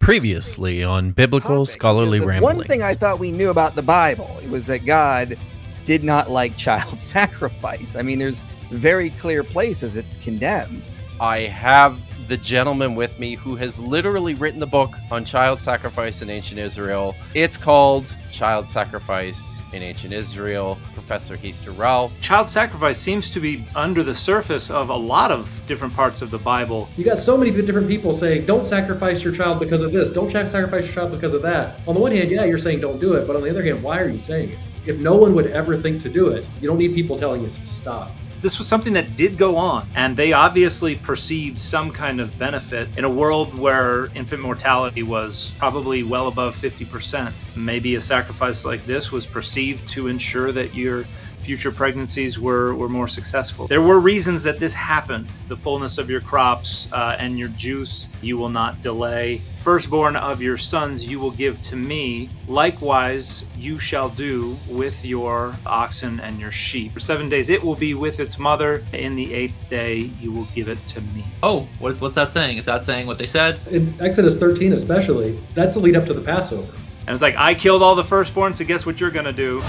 Previously on Biblical Scholarly Ramblings. One thing I thought we knew about the Bible was that God did not like child sacrifice. I mean, there's very clear places it's condemned. I have the gentleman with me who has literally written the book on child sacrifice in ancient Israel. It's called Child Sacrifice in Ancient Israel, Professor Heath Dewrell. Child sacrifice seems to be under the surface of a lot of different parts of the Bible. You got so many different people saying, don't sacrifice your child because of this, don't sacrifice your child because of that. On the one hand, yeah, you're saying don't do it, but on the other hand, why are you saying it? If no one would ever think to do it, you don't need people telling you to stop. This was something that did go on, and they obviously perceived some kind of benefit in a world where infant mortality was probably well above 50%. Maybe a sacrifice like this was perceived to ensure that your future pregnancies were more successful. There were reasons that this happened. The fullness of your crops and your juice you will not delay. Firstborn of your sons you will give to me. Likewise you shall do with your oxen and your sheep. For 7 days it will be with its mother. In the 8th day you will give it to me. Oh, what's that saying? Is that saying what they said? In Exodus 13 especially, that's the lead up to the Passover. And it's like, I killed all the firstborn, so guess what you're gonna do?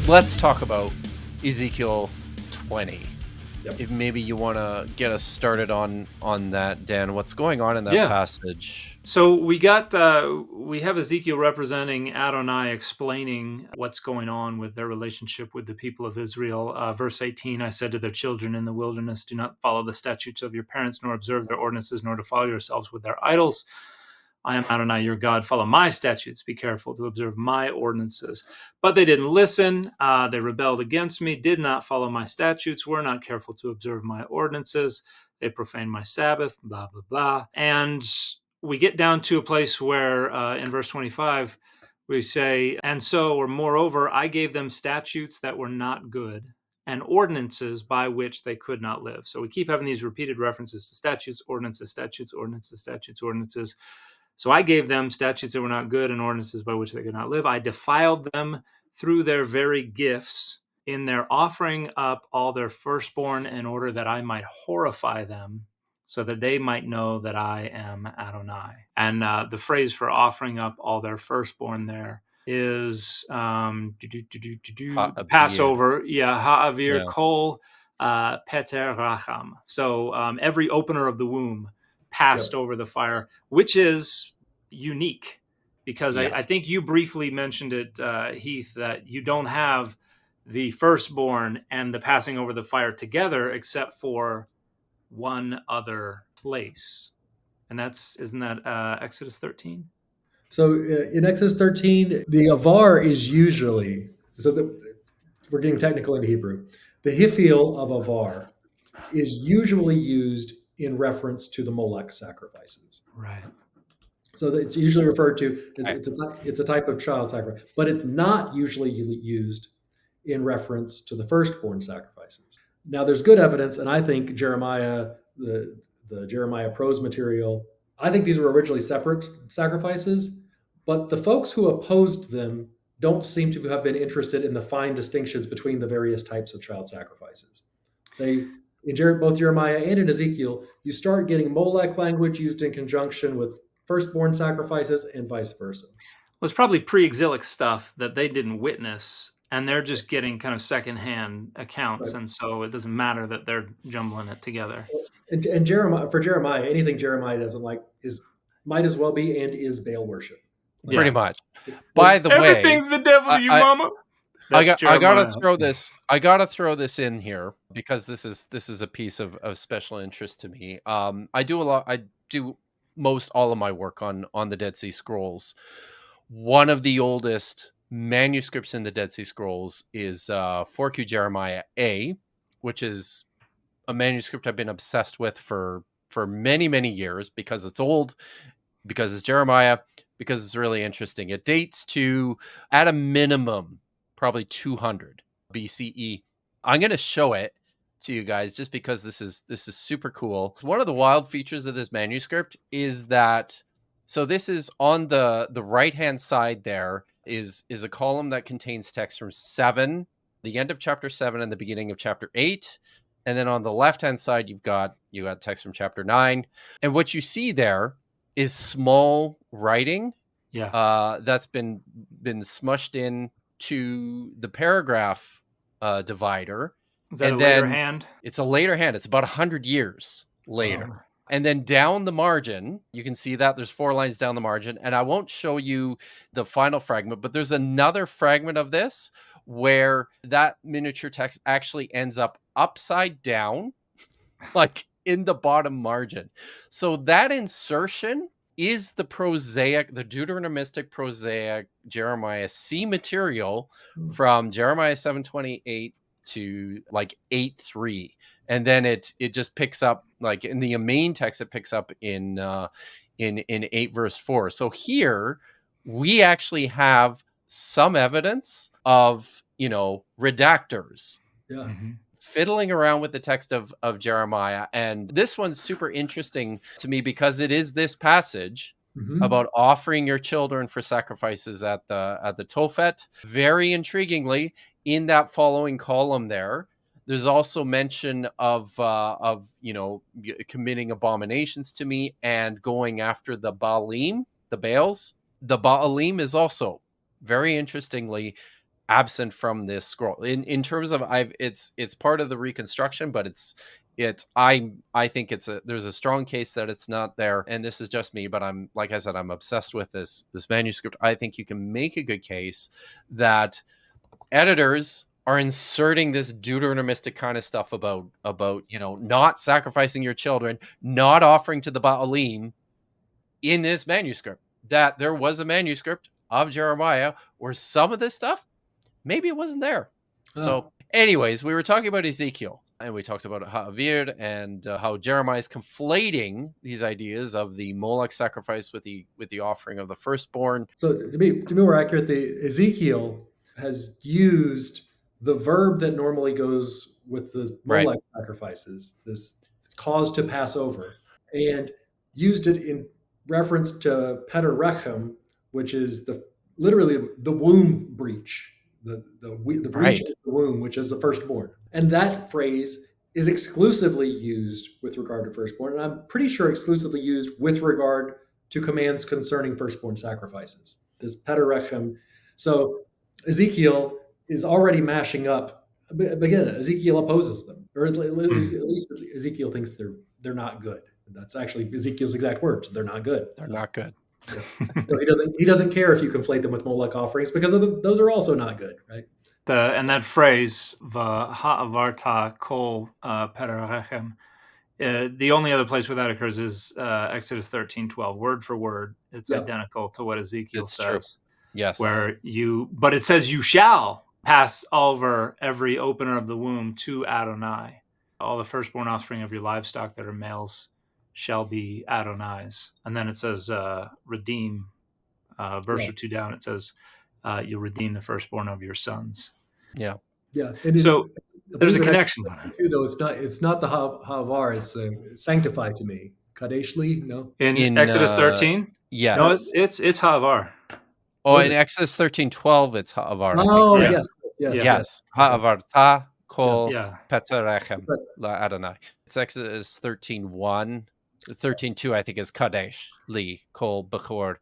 Let's talk about Ezekiel 20. Yep. If maybe you want to get us started on that, Dan. What's going on in that passage? So we have Ezekiel representing Adonai, explaining what's going on with their relationship with the people of Israel. Verse 18, I said to their children in the wilderness, do not follow the statutes of your parents, nor observe their ordinances, nor defile yourselves with their idols. I am Adonai, your God. Follow my statutes. Be careful to observe my ordinances. But they didn't listen. They rebelled against me, did not follow my statutes, were not careful to observe my ordinances. They profaned my Sabbath, blah, blah, blah. And we get down to a place where in verse 25, we say, and so, or moreover, I gave them statutes that were not good and ordinances by which they could not live. So we keep having these repeated references to statutes, ordinances, statutes, ordinances, statutes, ordinances. So I gave them statutes that were not good and ordinances by which they could not live. I defiled them through their very gifts in their offering up all their firstborn in order that I might horrify them so that they might know that I am Adonai. And the phrase for offering up all their firstborn there is Passover. Yeah, ha'avir kol peter racham. So every opener of the womb passed over the fire, which is unique because I think you briefly mentioned it, Heath, that you don't have the firstborn and the passing over the fire together except for one other place. And isn't that Exodus 13? So in Exodus 13, the avar is usually, we're getting technical into Hebrew. The hifil of avar is usually used in reference to the Molech sacrifices. Right. So it's usually referred to as it's a type of child sacrifice, but it's not usually used in reference to the firstborn sacrifices. Now there's good evidence, and I think Jeremiah, the Jeremiah prose material, I think these were originally separate sacrifices, but the folks who opposed them don't seem to have been interested in the fine distinctions between the various types of child sacrifices. In both Jeremiah and in Ezekiel, you start getting Molech language used in conjunction with firstborn sacrifices and vice versa. Well, it's probably pre-exilic stuff that they didn't witness, and they're just getting kind of secondhand accounts, right. And so it doesn't matter that they're jumbling it together. And for Jeremiah, anything Jeremiah doesn't like might as well be and is Baal worship. Pretty much. By the way, everything's the devil to you, mama. I gotta throw this in here because this is a piece of special interest to me. I do most all of my work on the Dead Sea Scrolls. One of the oldest manuscripts in the Dead Sea Scrolls is 4Q Jeremiah A, which is a manuscript I've been obsessed with for many, many years because it's old, because it's Jeremiah, because it's really interesting. It dates to, at a minimum, probably 200 BCE. I'm going to show it to you guys just because this is super cool. One of the wild features of this manuscript is that, so this is on the right hand side, there is a column that contains text from 7, the end of chapter 7 and the beginning of chapter 8, and then on the left hand side you got text from chapter 9, and what you see there is small writing that's been smushed in to the paragraph divider. Is that and a later then hand? It's a later hand. It's about 100 years later. And then down the margin, you can see that there's 4 lines down the margin. And I won't show you the final fragment, but there's another fragment of this where that miniature text actually ends up upside down, like in the bottom margin. So that insertion is the Deuteronomistic prosaic Jeremiah C material from Jeremiah 7:28 to like 8:3, and then it just picks up, like in the main text, it picks up in 8 verse 4. So here we actually have some evidence of redactors fiddling around with the text of Jeremiah. And this one's super interesting to me because it is this passage about offering your children for sacrifices at the Tophet. Very intriguingly, in that following column there's also mention of committing abominations to me and going after the Baalim, the Baals. The Baalim is also very interestingly absent from this scroll in terms of it's part of the reconstruction, but I think there's a strong case that it's not there. And this is just me, but I'm, like I said, I'm obsessed with this manuscript. I think you can make a good case that editors are inserting this Deuteronomistic kind of stuff about not sacrificing your children, not offering to the Baalim in this manuscript. That there was a manuscript of Jeremiah where some of this stuff, maybe it wasn't there. So anyways, we were talking about Ezekiel, and we talked about Ha'avir and how Jeremiah is conflating these ideas of the Molech sacrifice with the offering of the firstborn. So to be more accurate, the Ezekiel has used the verb that normally goes with the Molech sacrifices, this cause to pass over, and used it in reference to Peter Rechem, which is literally the womb breach. The breach of the womb, which is the firstborn. And that phrase is exclusively used with regard to firstborn. And I'm pretty sure exclusively used with regard to commands concerning firstborn sacrifices. This Peter Rechem. So Ezekiel is already mashing up. Again, Ezekiel opposes them. Or at least Ezekiel thinks they're not good. That's actually Ezekiel's exact words. They're not good. They're not good. Yeah. So he doesn't care if you conflate them with Molech offerings because those are also not good, right? And that phrase, "Ha'avarta kol Peter Rechem," the only other place where that occurs is Exodus 13:12, word for word. It's identical to what Ezekiel says. True. Yes. But it says you shall pass over every opener of the womb to Adonai. All the firstborn offspring of your livestock that are males shall be Adonai's. And then it says redeem. Verse or 2 down, it says you'll redeem the firstborn of your sons. Yeah. So there's a connection. Though it's not the Havar, it's sanctified to me. Kadeshli, no. In Exodus 13, yes, no, it's Havar. Oh, in Exodus 13:12, it's Ha'avar. Oh, yes. Ha'avarta kol Peter Rechem la Adonai. It's Exodus 13:1. 13:2, I think, is Kadesh li kol bechor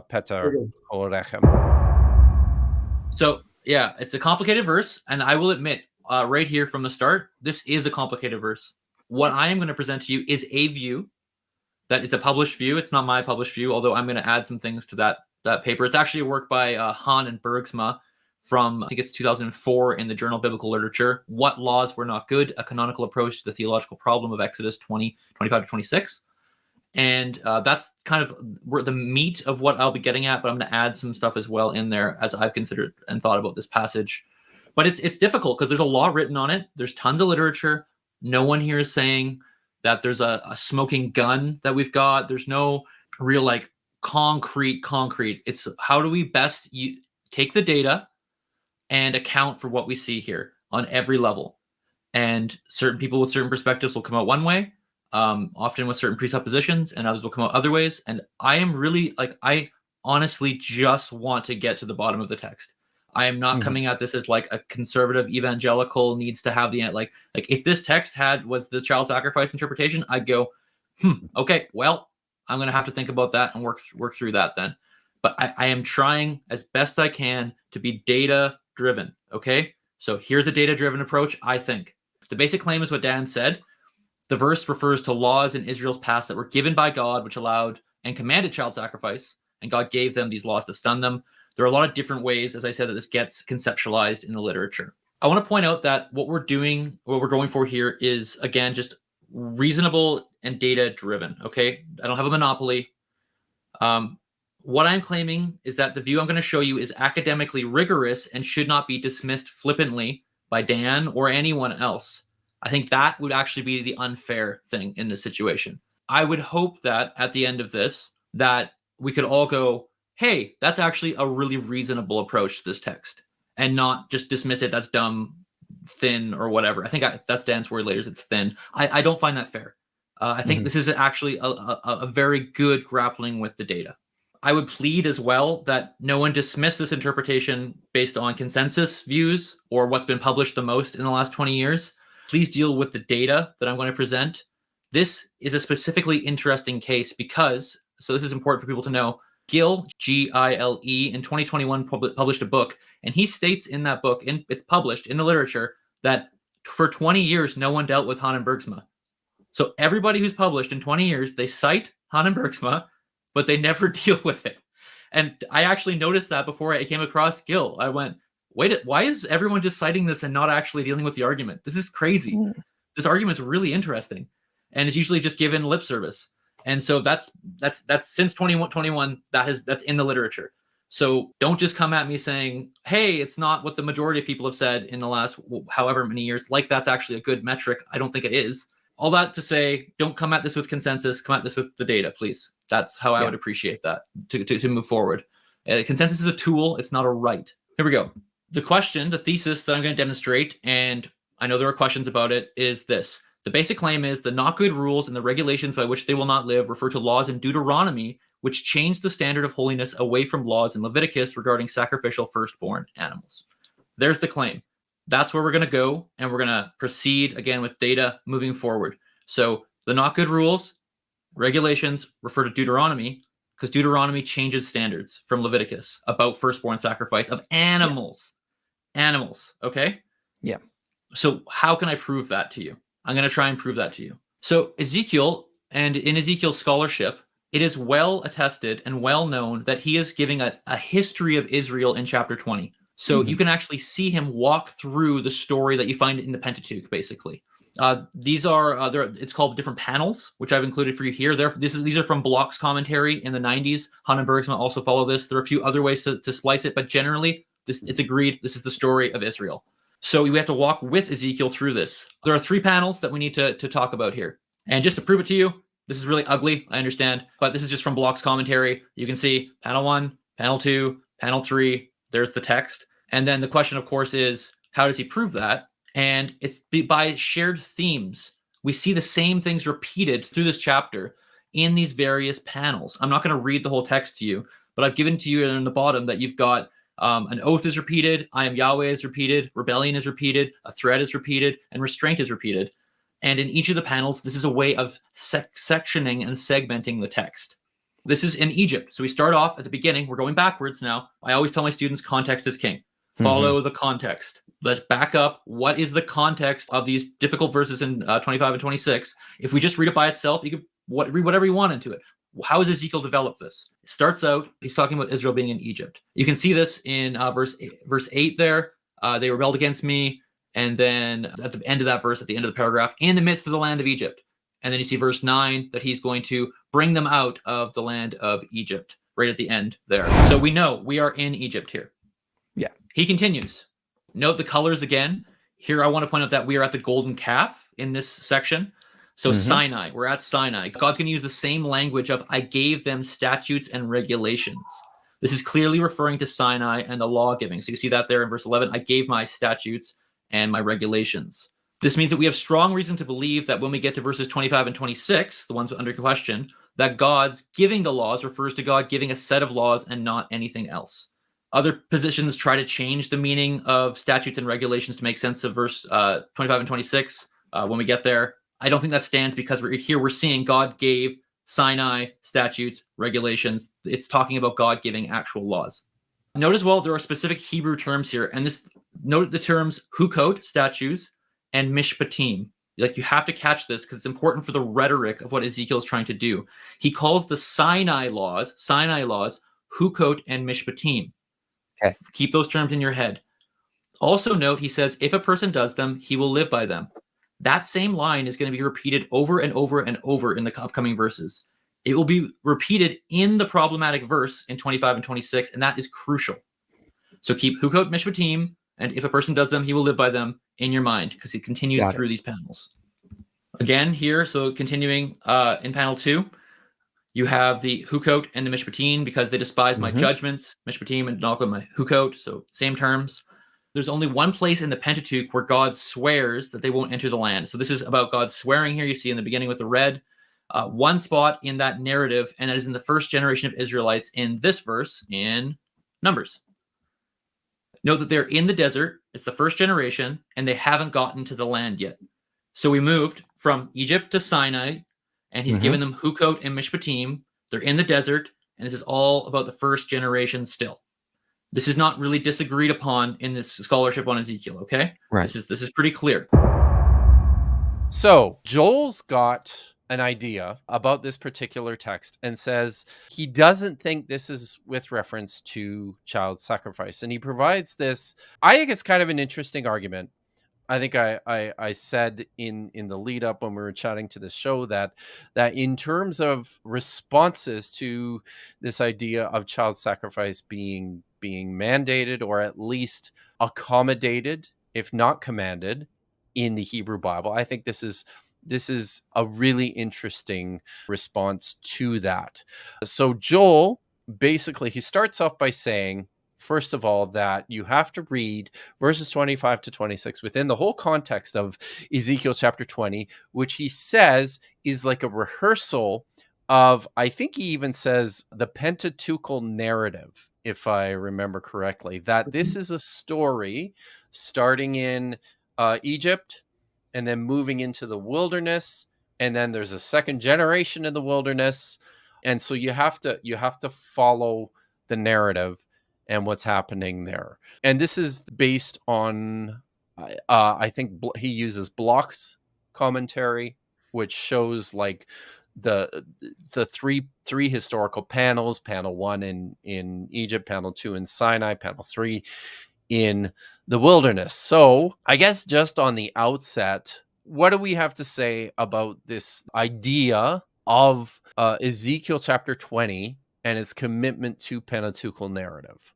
Peter kol Rechem. So yeah, it's a complicated verse, and I will admit, right here from the start, this is a complicated verse. What I am going to present to you is a view that it's a published view. It's not my published view, although I'm going to add some things to that paper. It's actually a work by Hahn and Bergsma from, I think it's 2004, in the Journal of Biblical Literature. What Laws Were Not Good, a Canonical Approach to the Theological Problem of Exodus 20:25-26. And that's kind of the meat of what I'll be getting at, but I'm going to add some stuff as well in there as I've considered and thought about this passage. But it's difficult because there's a lot written on it. There's tons of literature. No one here is saying that there's a smoking gun that we've got. There's no real concrete. It's how do we best take the data and account for what we see here on every level. And certain people with certain perspectives will come out one way, often with certain presuppositions, and others will come out other ways. And I am really I honestly just want to get to the bottom of the text. I am not coming at this as like a conservative evangelical needs to have the like if this text was the child sacrifice interpretation, I'd go, okay, well, I'm going to have to think about that and work through that then. But I am trying as best I can to be data driven. Okay. So here's a data driven approach. I think the basic claim is what Dan said. The verse refers to laws in Israel's past that were given by God, which allowed and commanded child sacrifice. And God gave them these laws to stun them. There are a lot of different ways, as I said, that this gets conceptualized in the literature. I want to point out that what we're going for here is, again, just reasonable and data driven. Okay. I don't have a monopoly. What I'm claiming is that the view I'm going to show you is academically rigorous and should not be dismissed flippantly by Dan or anyone else. I think that would actually be the unfair thing in this situation. I would hope that at the end of this, that we could all go, hey, that's actually a really reasonable approach to this text, and not just dismiss it. That's dumb, thin, or whatever. I think that's Dan's word later. It's thin. I don't find that fair. I think this is actually a very good grappling with the data. I would plead as well that no one dismiss this interpretation based on consensus views or what's been published the most in the last 20 years. Please deal with the data that I'm going to present. This is a specifically interesting case because, so this is important for people to know, Gill, Gile, in 2021 published a book, and he states in that book, and it's published in the literature, that for 20 years, no one dealt with Hanan Bergsma. So everybody who's published in 20 years, they cite Hanan Bergsma, but they never deal with it. And I actually noticed that before I came across Gill. I went, wait, why is everyone just citing this and not actually dealing with the argument? This is crazy. This argument's really interesting. And it's usually just given lip service. And so that's since 2021, that's in the literature. So don't just come at me saying, hey, it's not what the majority of people have said in the last however many years. Like that's actually a good metric. I don't think it is. All that to say, don't come at this with consensus. Come at this with the data, please. That's how I would appreciate that to move forward. Consensus is a tool. It's not a right. Here we go. The question, the thesis that I'm going to demonstrate, and I know there are questions about it, is this. The basic claim is the not good rules and the regulations by which they will not live refer to laws in Deuteronomy, which change the standard of holiness away from laws in Leviticus regarding sacrificial firstborn animals. There's the claim. That's where we're going to go, and we're going to proceed again with data moving forward. So the not good rules, regulations refer to Deuteronomy because Deuteronomy changes standards from Leviticus about firstborn sacrifice of animals. Animals, okay? Yeah. So how can I prove that to you? I'm going to try and prove that to you. So Ezekiel, and in Ezekiel's scholarship, it is well attested and well known that he is giving a history of Israel in chapter 20. So you can actually see him walk through the story that you find in the Pentateuch, basically. These are, it's called different panels, which I've included for you here. These are from Bloch's commentary in the 90s. Hanan Bergsma also follow this. There are a few other ways to splice it, but generally, it's agreed this is the story of Israel. So we have to walk with Ezekiel through this. There are 3 panels that we need to talk about here. And just to prove it to you, this is really ugly, I understand, but this is just from Bloch's commentary. You can see panel 1, panel 2, panel 3, there's the text. And then the question, of course, is how does he prove that? And it's by shared themes. We see the same things repeated through this chapter in these various panels. I'm not going to read the whole text to you, but I've given to you in the bottom that you've got an oath is repeated, I am Yahweh is repeated, rebellion is repeated, a threat is repeated, and restraint is repeated. And in each of the panels, this is a way of sectioning and segmenting the text. This is in Egypt. So we start off at the beginning. We're going backwards now. I always tell my students context is king. Follow the context. Let's back up. What is the context of these difficult verses in 25 and 26? If we just read it by itself, you can read whatever you want into it. How has Ezekiel developed this? It starts out, he's talking about Israel being in Egypt. You can see this in verse 8 there. They rebelled against me. And then at the end of that verse, at the end of the paragraph, in the midst of the land of Egypt. And then you see verse 9 that he's going to bring them out of the land of Egypt right at the end there. So we know we are in Egypt here. Yeah. He continues. Note the colors again. Here I want to point out that we are at the golden calf in this section. So Sinai, we're at Sinai. God's going to use the same language of I gave them statutes and regulations. This is clearly referring to Sinai and the law giving. So you see that there in verse 11, I gave my statutes and my regulations. This means that we have strong reason to believe that when we get to verses 25 and 26, the ones under question, that God's giving the laws refers to God giving a set of laws and not anything else. Other positions try to change the meaning of statutes and regulations to make sense of verse 25 and 26 when we get there. I don't think that stands because we're seeing God gave Sinai statutes, regulations. It's talking about God giving actual laws. Note as well, there are specific Hebrew terms here, and note the terms hukot, statutes, and mishpatim. Like, you have to catch this because it's important for the rhetoric of what Ezekiel is trying to do. He calls the Sinai laws, hukot and mishpatim. Okay. Keep those terms in your head. Also note, he says, if a person does them, he will live by them. That same line is going to be repeated over and over and over in the upcoming verses. It will be repeated in the problematic verse in 25 and 26, and that is crucial. So keep hukot mishpatim, and if a person does them, he will live by them in your mind, because he continues through these panels. Again, here, so continuing in panel 2, you have the hukot and the mishpatim, because they despise my judgments, mishpatim, and not my hukot, so same terms. There's only one place in the Pentateuch where God swears that they won't enter the land. So this is about God swearing here. You see in the beginning with the red. One spot in that narrative, and that is in the first generation of Israelites in this verse in Numbers. Note that they're in the desert. It's the first generation, and they haven't gotten to the land yet. So we moved from Egypt to Sinai, and he's given them hukot and mishpatim. They're in the desert, and this is all about the first generation still. This is not really disagreed upon in this scholarship on Ezekiel, okay? Right. This is pretty clear. So Joel's got an idea about this particular text and says he doesn't think this is with reference to child sacrifice. And he provides this, I think it's kind of an interesting argument. I think I said in the lead up when we were chatting to this show that in terms of responses to this idea of child sacrifice being mandated or at least accommodated, if not commanded, in the Hebrew Bible, I think this is a really interesting response to that. So Joel, basically, he starts off by saying, first of all, that you have to read verses 25 to 26 within the whole context of Ezekiel chapter 20, which he says is like a rehearsal of, I think he even says, the Pentateuchal narrative, if I remember correctly, that this is a story starting in Egypt and then moving into the wilderness, and then there's a second generation in the wilderness, and so you have to follow the narrative and what's happening there. And this is based on, I think he uses Bloch's commentary, which shows like the three historical panels: panel 1 in Egypt, panel 2 in Sinai, panel 3 in the wilderness. So I guess just on the outset, what do we have to say about this idea of Ezekiel chapter 20 and its commitment to Pentateuchal narrative?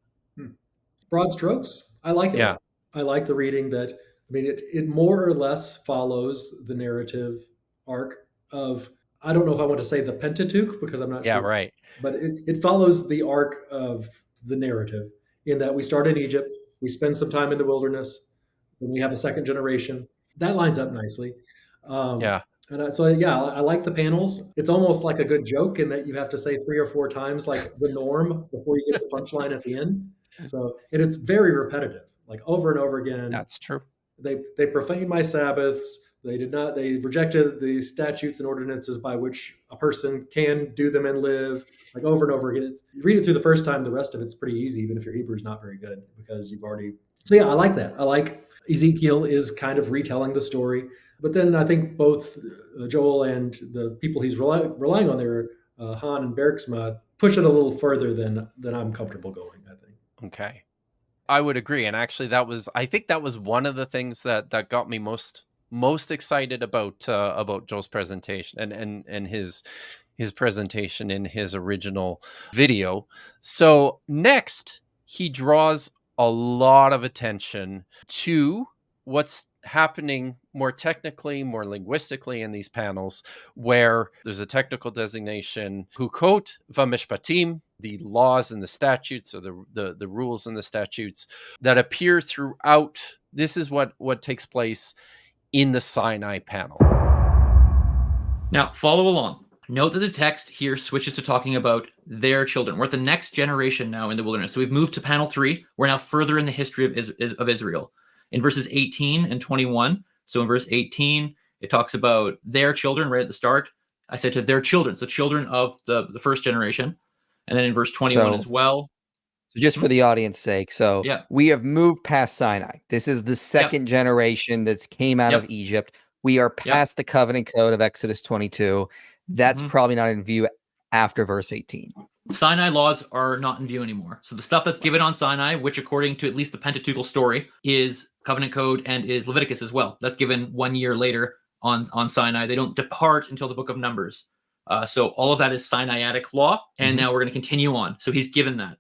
Broad strokes. I like it. Yeah. I like the reading that, I mean, it more or less follows the narrative arc of, I don't know if I want to say the Pentateuch because I'm not sure. Yeah, right. But it follows the arc of the narrative in that we start in Egypt, we spend some time in the wilderness, and we have a second generation. That lines up nicely. Yeah. And I like the panels. It's almost like a good joke in that you have to say 3 or 4 times like the norm before you get the punchline at the end. So, and it's very repetitive, like over and over again. That's true. They profaned my Sabbaths. They rejected the statutes and ordinances by which a person can do them and live, like over and over again. You read it through the first time, the rest of it's pretty easy, even if your Hebrew is not very good, because you've already. So yeah, I like that. I like Ezekiel is kind of retelling the story. But then I think both Joel and the people he's relying on there, Han and Bergsma, push it a little further than I'm comfortable going, I think. Okay. I would agree. And actually I think that was one of the things that got me most excited about Joel's presentation and his presentation in his original video. So next, he draws a lot of attention to what's happening more technically, more linguistically in these panels, where there's a technical designation, hukot v'mishpatim, the laws and the statutes, or the rules and the statutes that appear throughout. This is what takes place in the Sinai panel. Now, follow along. Note that the text here switches to talking about their children. We're at the next generation now in the wilderness. So we've moved to panel 3. We're now further in the history of Israel. In verses 18 and 21, so in verse 18, it talks about their children right at the start. I said to their children, so children of the first generation. And then in verse 21 as well. So just for the audience's sake, Yeah. we have moved past Sinai. This is the second generation that's came out of Egypt. We are past the covenant code of Exodus 22. That's probably not in view after verse 18. Sinai laws are not in view anymore. So the stuff that's given on Sinai, which according to at least the Pentateuchal story is covenant code and is Leviticus as well. That's given 1 year later on Sinai. They don't depart until the book of Numbers. So all of that is Sinaitic law. And now we're going to continue on. So he's given that.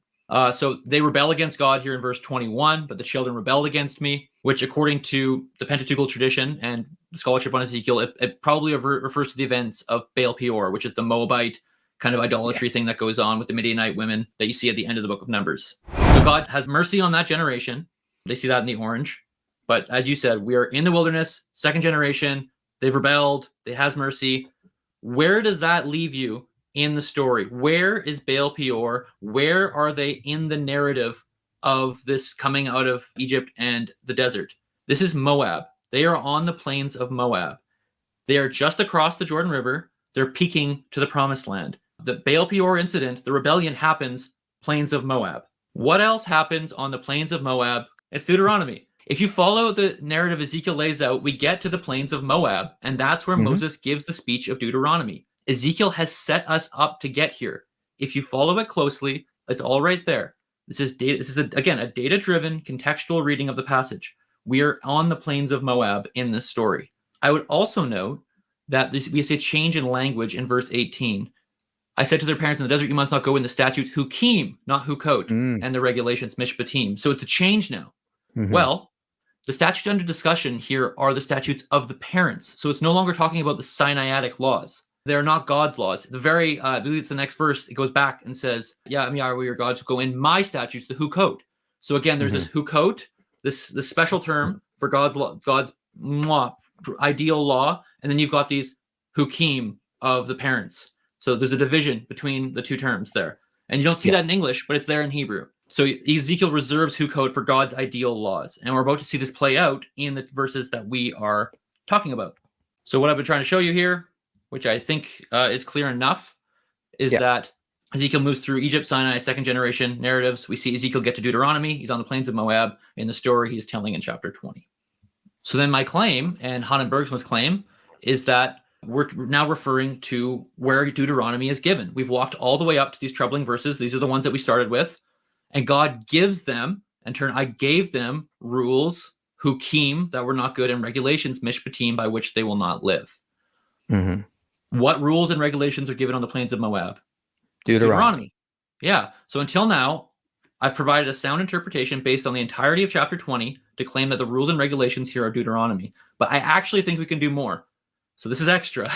So they rebel against God here in verse 21, but the children rebelled against me, which according to the Pentateuchal tradition and the scholarship on Ezekiel, it probably refers to the events of Baal Peor, which is the Moabite kind of idolatry thing that goes on with the Midianite women that you see at the end of the book of Numbers. So God has mercy on that generation. They see that in the orange. But as you said, we are in the wilderness, second generation. They've rebelled. They has mercy. Where does that leave you in the story? Where is Baal Peor? Where are they in the narrative of this coming out of Egypt and the desert? This is Moab. They are on the plains of Moab. They are just across the Jordan River. They're peaking to the promised land. The Baal Peor incident, the rebellion happens, plains of Moab. What else happens on the plains of Moab? It's Deuteronomy. If you follow the narrative Ezekiel lays out, we get to the plains of Moab, and that's where Moses gives the speech of Deuteronomy. Ezekiel has set us up to get here. If you follow it closely, it's all right there. This is data. This is again a data-driven contextual reading of the passage. We are on the plains of Moab in this story. I would also note that we see a change in language in verse 18. I said to their parents in the desert, you must not go in the statutes hukim, not hukot, and the regulations mishpatim. So it's a change now. Well, the statutes under discussion here are the statutes of the parents. So it's no longer talking about the Sinaitic laws. They're not God's laws. The very, I believe it's the next verse, it goes back and says, I'm Yahweh your God to go in my statutes, the hukot. So again, there's this hukot, this special term for God's law, God's ideal law, and then you've got these hukim of the parents. So there's a division between the two terms there. And you don't see that in English, but it's there in Hebrew. So Ezekiel reserves hukot for God's ideal laws. And we're about to see this play out in the verses that we are talking about. So what I've been trying to show you here, which I think is clear enough, is that Ezekiel moves through Egypt, Sinai, second generation narratives. We see Ezekiel get to Deuteronomy. He's on the plains of Moab in the story he's telling in chapter 20. So then my claim, and Hanan Bergsma's claim, is that we're now referring to where Deuteronomy is given. We've walked all the way up to these troubling verses. These are the ones that we started with. And God gives them, in turn, I gave them rules, hukim, that were not good, and regulations, mishpatim, by which they will not live. What rules and regulations are given on the plains of Moab? Deuteronomy. Yeah. So until now, I've provided a sound interpretation based on the entirety of chapter 20 to claim that the rules and regulations here are Deuteronomy. But I actually think we can do more. So this is extra.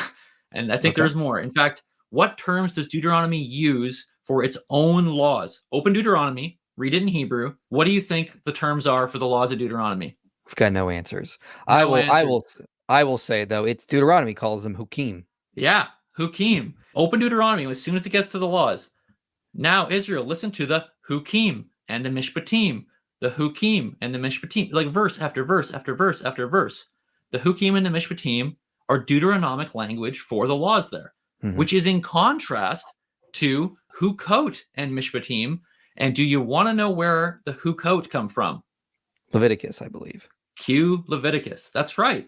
And I think there's more. In fact, what terms does Deuteronomy use for its own laws? Open Deuteronomy, read it in Hebrew. What do you think the terms are for the laws of Deuteronomy? I've got no answers. I will say though, it's Deuteronomy calls them hukim. Yeah, hukim. Open Deuteronomy as soon as it gets to the laws. Now, Israel, listen to the hukim and the mishpatim. The hukim and the mishpatim, like verse after verse after verse after verse. The hukim and the mishpatim are Deuteronomic language for the laws there, which is in contrast to hukot and mishpatim. And do you want to know where the hukot come from? Leviticus, I believe. Q Leviticus. That's right.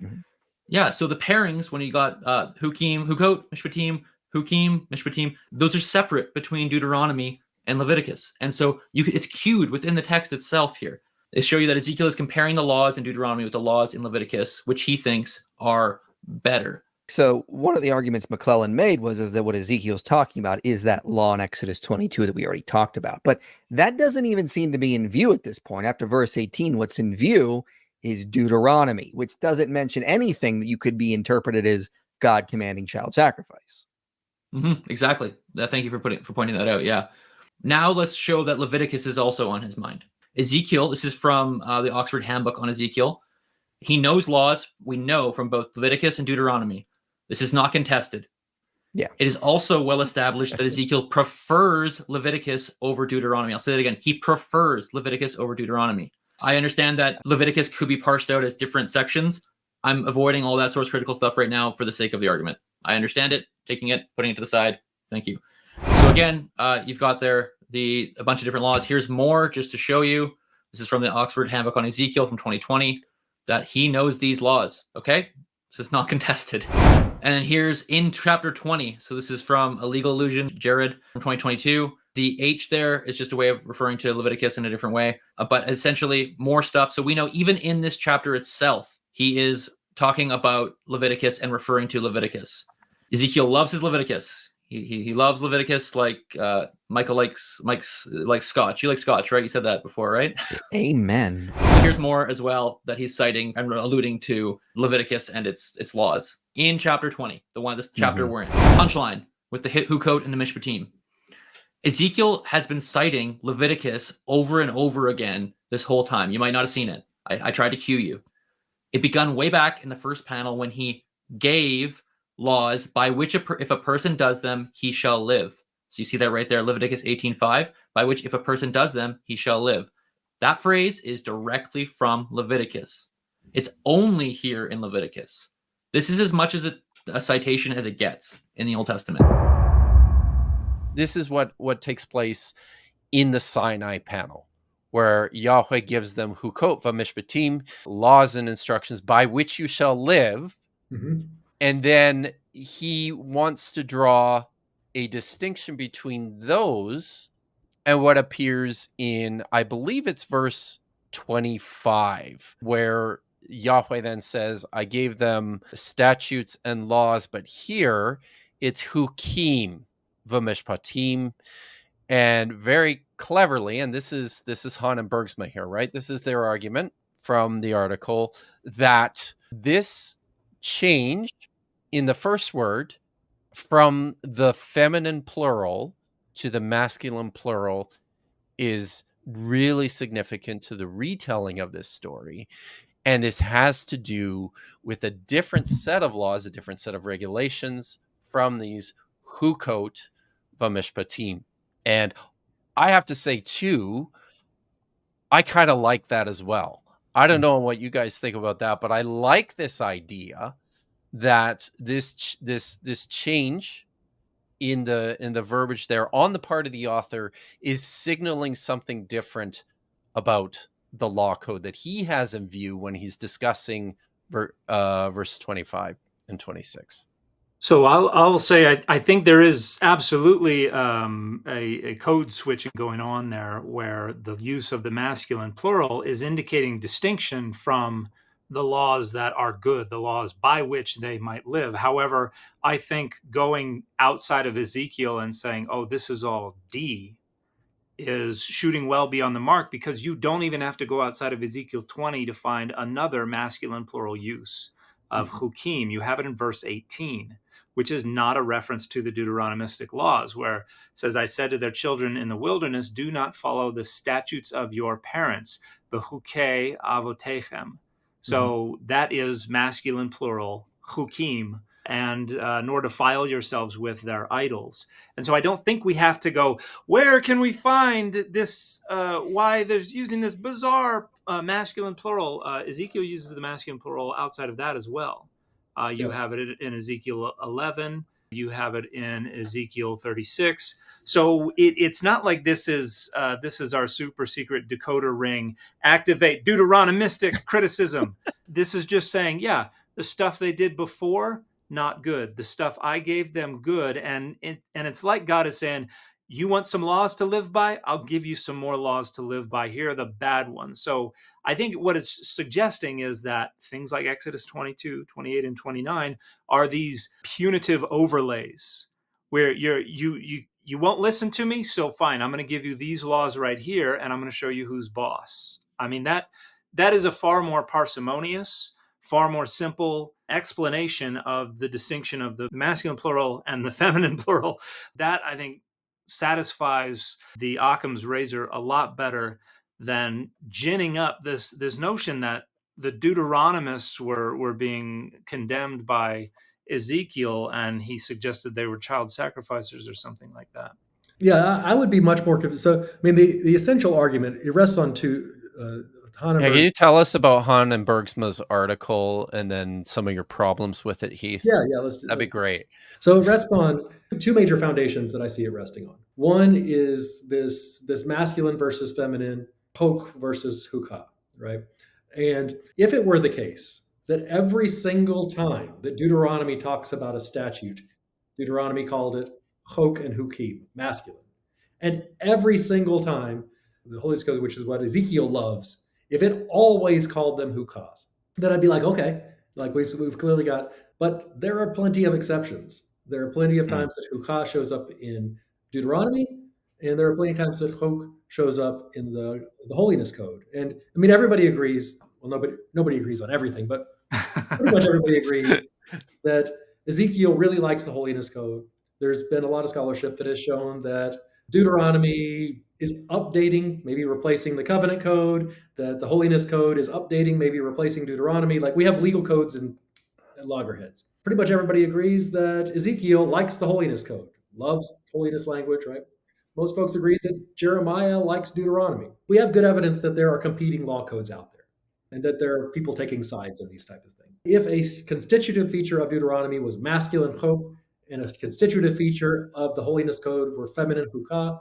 Yeah. So the pairings, when you got hukim, hukot, mishpatim, hukim, mishpatim, those are separate between Deuteronomy and Leviticus. And so it's cued within the text itself here. They show you that Ezekiel is comparing the laws in Deuteronomy with the laws in Leviticus, which he thinks are better. So one of the arguments McLellan made is that what Ezekiel's talking about is that law in Exodus 22 that we already talked about. But that doesn't even seem to be in view at this point. After verse 18, what's in view is Deuteronomy, which doesn't mention anything that you could be interpreted as God commanding child sacrifice. Exactly. Thank you for pointing that out. Yeah. Now let's show that Leviticus is also on his mind. Ezekiel, this is from the Oxford Handbook on Ezekiel. He knows laws, we know, from both Leviticus and Deuteronomy. This is not contested. Yeah. It is also well established that Ezekiel prefers Leviticus over Deuteronomy. I'll say it again. He prefers Leviticus over Deuteronomy. I understand that Leviticus could be parsed out as different sections. I'm avoiding all that source critical stuff right now for the sake of the argument. I understand it, taking it, putting it to the side. Thank you. So again, you've got there a bunch of different laws. Here's more just to show you. This is from the Oxford Handbook on Ezekiel from 2020, that he knows these laws, okay? So it's not contested. And then here's in chapter 20. So this is from A Legal Illusion, Jared from 2022. The H there is just a way of referring to Leviticus in a different way, but essentially more stuff. So we know even in this chapter itself, he is talking about Leviticus and referring to Leviticus. Ezekiel loves his Leviticus. He loves Leviticus like Michael likes Scotch. You like Scotch, right? You said that before, right? Amen. So here's more as well that he's citing and alluding to Leviticus and its laws in chapter 20, this chapter we're in. Punchline with the hit Hukot and the Mishpatim. Ezekiel has been citing Leviticus over and over again this whole time. You might not have seen it. I tried to cue you. It begun way back in the first panel when he gave laws by which if a person does them, he shall live. So you see that right there, Leviticus 18:5, by which if a person does them, he shall live. That phrase is directly from Leviticus. It's only here in Leviticus. This is as much as a citation as it gets in the Old Testament. This is what takes place in the Sinai panel, where Yahweh gives them Hukot v'mishpatim, laws and instructions by which you shall live. Mm-hmm. And then he wants to draw a distinction between those and what appears in, I believe it's verse 25, where Yahweh then says, I gave them statutes and laws, but here it's Hukim v'mishpatim. And very cleverly, and this is Hahn and Bergsma here, right? This is their argument from the article, that this change in the first word from the feminine plural to the masculine plural is really significant to the retelling of this story. And this has to do with a different set of laws, a different set of regulations from these Hukot v'mishpatim. And I have to say, too, I kind of like that as well. I don't know what you guys think about that, but I like this idea that this change in the verbiage there on the part of the author is signaling something different about the law code that he has in view when he's discussing verse 25 and 26. So I'll say I think there is absolutely a code switching going on there, where the use of the masculine plural is indicating distinction from the laws that are good, the laws by which they might live. However, I think going outside of Ezekiel and saying, oh, this is all D, is shooting well beyond the mark, because you don't even have to go outside of Ezekiel 20 to find another masculine plural use of Hukim. You have it in verse 18, which is not a reference to the Deuteronomistic laws, where it says, I said to their children in the wilderness, do not follow the statutes of your parents, behukei avotechem. So that is masculine plural, Hukim, and nor defile yourselves with their idols. And so I don't think we have to go, where can we find this, why there's using this bizarre masculine plural. Ezekiel uses the masculine plural outside of that as well. You have it in Ezekiel 11. You have it in Ezekiel 36. So it's not like this is our super secret decoder ring, activate Deuteronomistic criticism. This is just saying, yeah, the stuff they did before, not good. The stuff I gave them, good. And it's like God is saying, you want some laws to live by? I'll give you some more laws to live by. Here are the bad ones. So I think what it's suggesting is that things like Exodus 22, 28, and 29 are these punitive overlays where you won't listen to me. So fine, I'm going to give you these laws right here, and I'm going to show you who's boss. I mean, that is a far more parsimonious, far more simple explanation of the distinction of the masculine plural and the feminine plural. That, I think, satisfies the Occam's razor a lot better than ginning up this notion that the Deuteronomists were being condemned by Ezekiel, and he suggested they were child sacrificers or something like that. Yeah, I would be much more confused. So, I mean, the essential argument, it rests on two. Can you tell us about Han and Bergsma's article and then some of your problems with it, Heath? Yeah, That'd be great. So it rests on two major foundations that I see it resting on. One is this masculine versus feminine, Hok versus Hukah, right? And if it were the case that every single time that Deuteronomy talks about a statute, Deuteronomy called it Hok and Hukim, masculine. And every single time, the Holy Code, which is what Ezekiel loves, if it always called them Hukahs, then I'd be like, okay, like we've clearly got, but there are plenty of exceptions. There are plenty of times that Hukah shows up in Deuteronomy, and there are plenty of times that Hok shows up in the Holiness Code. And I mean, everybody agrees. Well, nobody agrees on everything, but pretty much everybody agrees that Ezekiel really likes the Holiness Code. There's been a lot of scholarship that has shown that Deuteronomy is updating, maybe replacing the Covenant Code, that the Holiness Code is updating, maybe replacing Deuteronomy. Like we have legal codes and loggerheads. Pretty much everybody agrees that Ezekiel likes the Holiness Code, loves holiness language, right? Most folks agree that Jeremiah likes Deuteronomy. We have good evidence that there are competing law codes out there and that there are people taking sides in these type of things. If a constitutive feature of Deuteronomy was masculine Hok and a constitutive feature of the Holiness Code were feminine Hukah,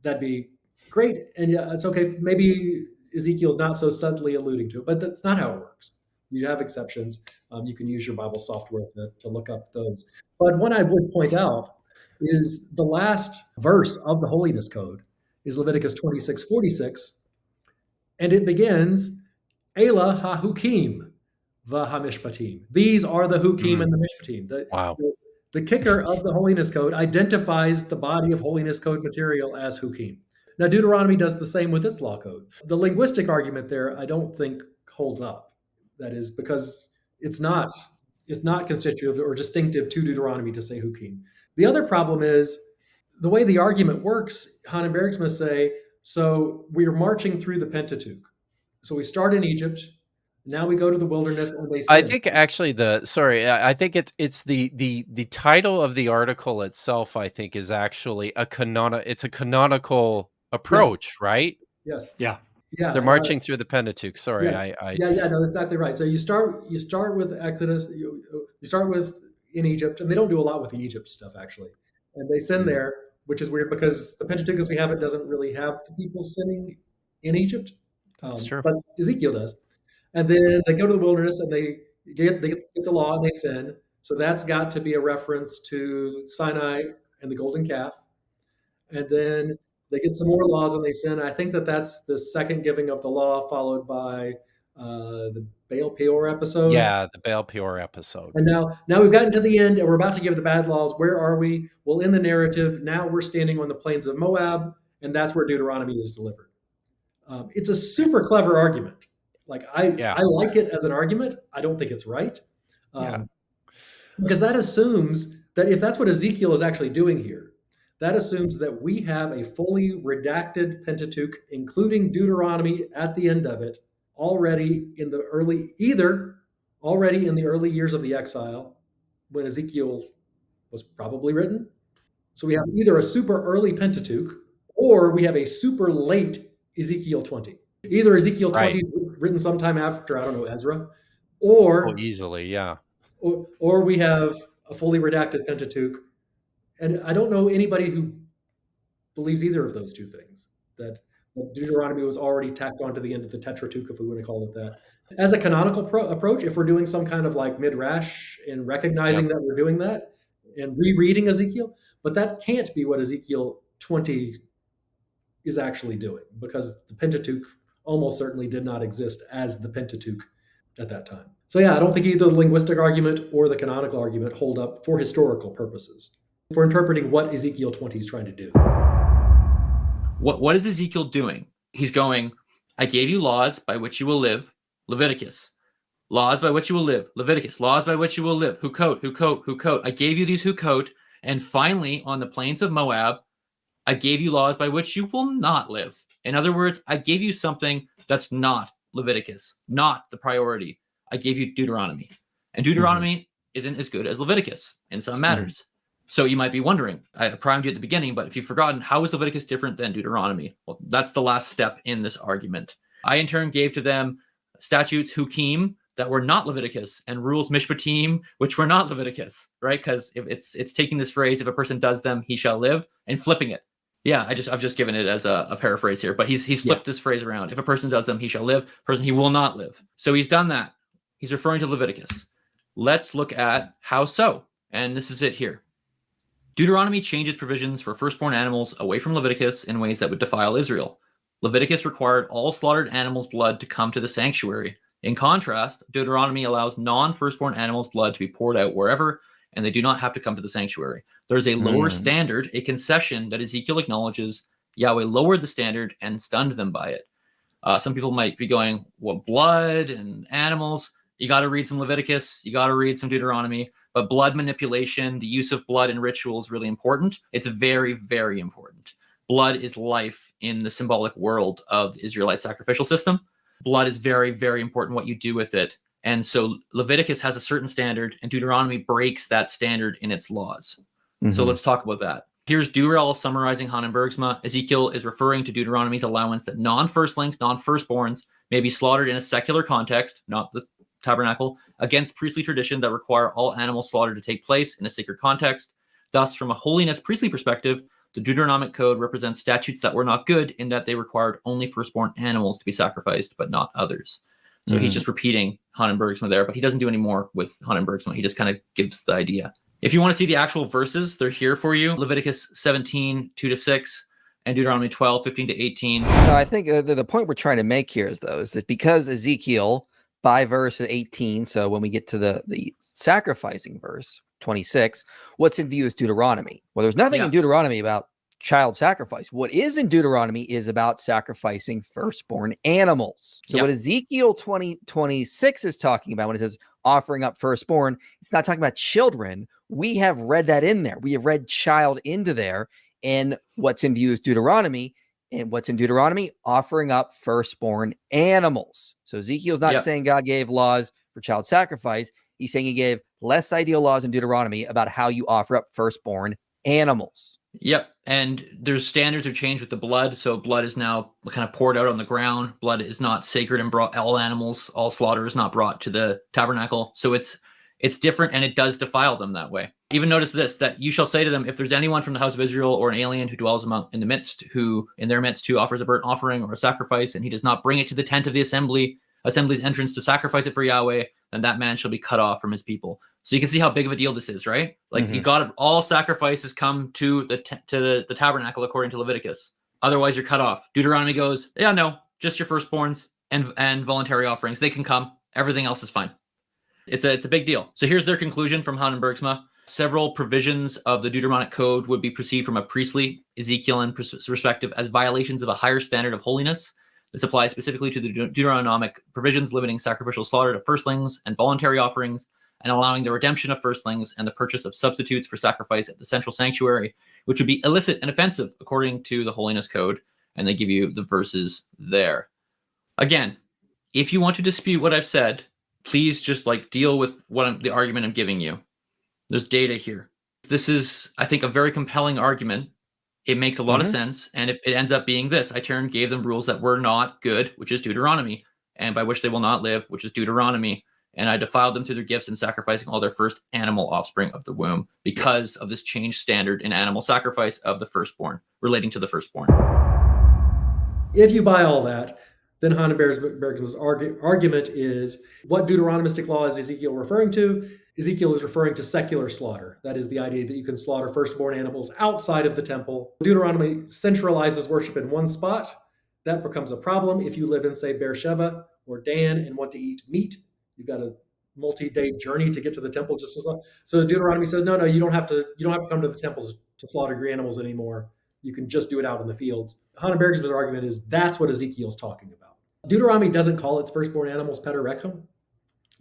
that'd be great. And yeah, it's okay. Maybe Ezekiel's not so subtly alluding to it, but that's not how it works. You have exceptions. You can use your Bible software to look up those. But one I would point out is the last verse of the Holiness Code is Leviticus 26:46, and it begins, Ela ha-hukim va-hamishpatim. These are the hukim and the mishpatim. Wow. The kicker of the Holiness Code identifies the body of Holiness Code material as hukim. Now, Deuteronomy does the same with its law code. The linguistic argument there, I don't think holds up. That is because it's not constitutive or distinctive to Deuteronomy to say hukim. The other problem is the way the argument works. Han and Bergsma say, so we're marching through the Pentateuch. So we start in Egypt. Now we go to the wilderness, and they sin. I think actually I think it's the title of the article itself. I think is actually it's a canonical approach, Yes. right? Yes. Yeah. Yeah. They're marching through the Pentateuch. Sorry, yes. No, that's exactly right. So you start with Exodus. You start with in Egypt, and they don't do a lot with the Egypt stuff actually, and they sin there, which is weird because the Pentateuch as we have it doesn't really have the people sinning in Egypt. That's true. But Ezekiel does. And then they go to the wilderness and they get the law and they sin. So that's got to be a reference to Sinai and the golden calf. And then they get some more laws and they sin. I think that's the second giving of the law, followed by the Baal Peor episode. Yeah, the Baal Peor episode. And now we've gotten to the end and we're about to give the bad laws. Where are we? Well, in the narrative, now we're standing on the plains of Moab, and that's where Deuteronomy is delivered. It's a super clever argument. Like I like it as an argument. I don't think it's right. Because that assumes that if that's what Ezekiel is actually doing here, that assumes that we have a fully redacted Pentateuch, including Deuteronomy at the end of it, already in the early years of the exile, when Ezekiel was probably written. So we have either a super early Pentateuch or we have a super late Ezekiel 20. Either Ezekiel 20 is written sometime after, I don't know, Ezra, or easily, yeah. Or we have a fully redacted Pentateuch. And I don't know anybody who believes either of those two things, that Deuteronomy was already tacked onto the end of the Tetrateuch, if we want to call it that. As a canonical approach, if we're doing some kind of like midrash and recognizing that we're doing that and rereading Ezekiel, but that can't be what Ezekiel 20 is actually doing, because the Pentateuch almost certainly did not exist as the Pentateuch at that time. So yeah, I don't think either the linguistic argument or the canonical argument hold up for historical purposes, for interpreting what Ezekiel 20 is trying to do. What is Ezekiel doing? He's going, I gave you laws by which you will live, Leviticus. Laws by which you will live, Leviticus. Laws by which you will live, Hukot. I gave you these Hukot, and finally, on the plains of Moab, I gave you laws by which you will not live. In other words, I gave you something that's not Leviticus, not the priority. I gave you Deuteronomy. And Deuteronomy isn't as good as Leviticus in some matters. So you might be wondering, I primed you at the beginning, but if you've forgotten, how is Leviticus different than Deuteronomy? Well, that's the last step in this argument. I, in turn, gave to them statutes, hukim, that were not Leviticus, and rules, mishpatim, which were not Leviticus, right? Because if it's taking this phrase, if a person does them, he shall live, and flipping it. Yeah, I've just given it as a paraphrase here, but he's flipped this phrase around. If a person does them, he shall live. Person, he will not live. So he's done that. He's referring to Leviticus. Let's look at how so. And this is it here. Deuteronomy changes provisions for firstborn animals away from Leviticus in ways that would defile Israel. Leviticus required all slaughtered animals' blood to come to the sanctuary. In contrast, Deuteronomy allows non-firstborn animals' blood to be poured out wherever, and they do not have to come to the sanctuary. There's a lower standard, a concession that Ezekiel acknowledges Yahweh lowered the standard and stunned them by it. Some people might be going, well, blood and animals, you got to read some Leviticus, you got to read some Deuteronomy, but blood manipulation, the use of blood in ritual is really important. It's very, very important. Blood is life in the symbolic world of the Israelite sacrificial system. Blood is very, very important what you do with it. And so Leviticus has a certain standard, and Deuteronomy breaks that standard in its laws. So let's talk about that. Here's Dewrell summarizing Hanan Bergsma. Ezekiel is referring to Deuteronomy's allowance that non-firstlings, non-firstborns may be slaughtered in a secular context, not the tabernacle, against priestly tradition that require all animals slaughtered to take place in a sacred context. Thus, from a holiness priestly perspective, the Deuteronomic Code represents statutes that were not good in that they required only firstborn animals to be sacrificed, but not others. So he's just repeating Hanan Bergsma there, but he doesn't do any more with Hanan Bergsma. He just kind of gives the idea. If you want to see the actual verses, they're here for you. Leviticus 17, 2-6, and Deuteronomy 12, 15 to 18. No, I think the point we're trying to make here is that because Ezekiel, by verse 18, so when we get to the sacrificing verse, 26, what's in view is Deuteronomy. Well, there's nothing in Deuteronomy about child sacrifice. What is in Deuteronomy is about sacrificing firstborn animals. So what Ezekiel 20:26 is talking about when it says offering up firstborn, it's not talking about children. We have read that in there. We have read child into there. And what's in view is Deuteronomy. And what's in Deuteronomy? Offering up firstborn animals. So Ezekiel's not saying God gave laws for child sacrifice. He's saying he gave less ideal laws in Deuteronomy about how you offer up firstborn animals. Yep. And there's standards are changed with the blood. So blood is now kind of poured out on the ground. Blood is not sacred and brought all animals, all slaughter is not brought to the tabernacle. So it's different, and it does defile them that way. Even notice this, that you shall say to them, if there's anyone from the house of Israel or an alien who dwells in their midst who offers a burnt offering or a sacrifice, and he does not bring it to the tent of the assembly's entrance to sacrifice it for Yahweh, then that man shall be cut off from his people. So you can see how big of a deal this is, right? Like you got all sacrifices come to the tabernacle according to Leviticus. Otherwise, you're cut off. Deuteronomy goes, yeah, no, just your firstborns and voluntary offerings. They can come. Everything else is fine. It's a big deal. So here's their conclusion from Hanan Bergsma. Several provisions of the Deuteronomic Code would be perceived from a priestly, Ezekielian perspective as violations of a higher standard of holiness. This applies specifically to the Deuteronomic provisions limiting sacrificial slaughter to firstlings and voluntary offerings, and allowing the redemption of firstlings and the purchase of substitutes for sacrifice at the central sanctuary, which would be illicit and offensive according to the Holiness Code. And they give you the verses there. Again, if you want to dispute what I've said, please just deal with the argument I'm giving you. There's data here. This is, I think, a very compelling argument. It makes a lot of sense, and it ends up being this. I gave them rules that were not good, which is Deuteronomy, and by which they will not live, which is Deuteronomy. And I defiled them through their gifts and sacrificing all their first animal offspring of the womb because of this changed standard in animal sacrifice of the firstborn, relating to the firstborn. If you buy all that, then Hanan Bergsma's argument is, what Deuteronomistic law is Ezekiel referring to? Ezekiel is referring to secular slaughter. That is the idea that you can slaughter firstborn animals outside of the temple. Deuteronomy centralizes worship in one spot. That becomes a problem if you live in, say, Beersheba or Dan and want to eat meat. You've got a multi-day journey to get to the temple just as long. So Deuteronomy says, no, you don't have to come to the temple to slaughter your animals anymore. You can just do it out in the fields. Hanan Bergsma's argument is that's what Ezekiel's talking about. Deuteronomy doesn't call its firstborn animals pederechem.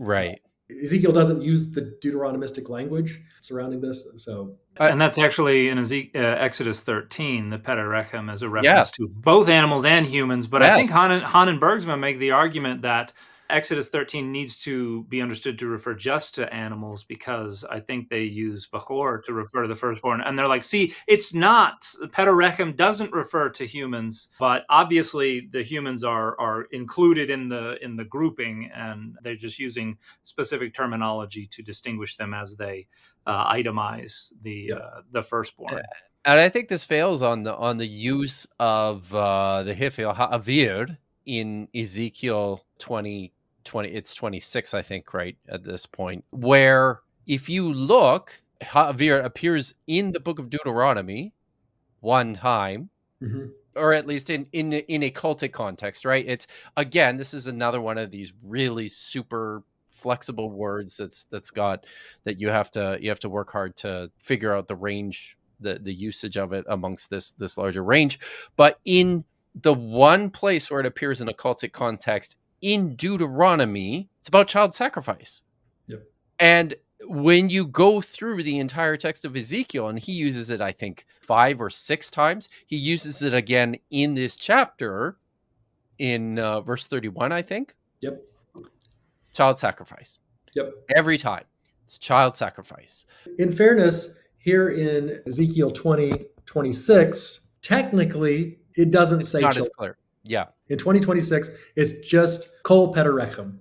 Right. Ezekiel doesn't use the Deuteronomistic language surrounding this, so. And that's actually in Exodus 13, the Pederechem is a reference Yes. to both animals and humans. But I think Yes. Hahn and Bergsma make the argument that Exodus 13 needs to be understood to refer just to animals, because I think they use Bechor to refer to the firstborn. And they're like, see, it's not, Pederechem doesn't refer to humans, but obviously the humans are included in the grouping, and they're just using specific terminology to distinguish them as they itemize the firstborn. And I think this fails on the use of the Hifil Ha'avir in Ezekiel 20, it's 26, I think, right at this point, where if you look, Ha'avir appears in the book of Deuteronomy one time, or at least in a cultic context, right? It's, again, this is another one of these really super flexible words that you have to work hard to figure out the range, the usage of it amongst this larger range. But in the one place where it appears in a cultic context in Deuteronomy, it's about child sacrifice. Yep. And when you go through the entire text of Ezekiel, and he uses it, I think, 5 or 6 times, he uses it again in this chapter in verse 31, I think. Yep. Child sacrifice. Yep. Every time. It's child sacrifice. In fairness, here in Ezekiel 20:26, technically it doesn't It's say not children. as clear. Yeah. In 20:26, it's just kol pederechem.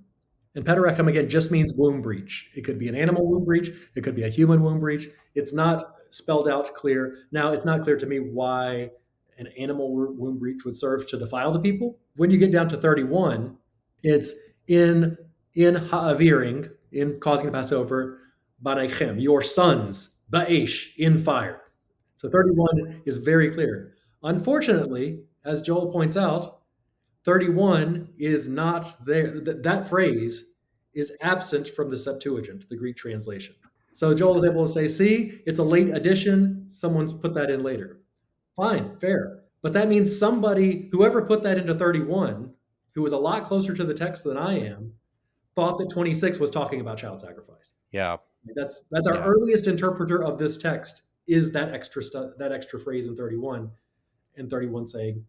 And pederechem, again, just means womb breach. It could be an animal womb breach. It could be a human womb breach. It's not spelled out clear. Now, it's not clear to me why an animal womb breach would serve to defile the people. When you get down to 31, it's in ha'aviring, in causing the Passover, banechem, your sons, ba'esh, in fire. So 31 is very clear. Unfortunately, as Joel points out, 31 is not there. That phrase is absent from the Septuagint, the Greek translation. So Joel is able to say, see, it's a late addition. Someone's put that in later. Fine, fair. But that means somebody, whoever put that into 31, who was a lot closer to the text than I am, thought that 26 was talking about child sacrifice. Yeah. That's our earliest interpreter of this text, is that extra phrase in 31, and 31 saying,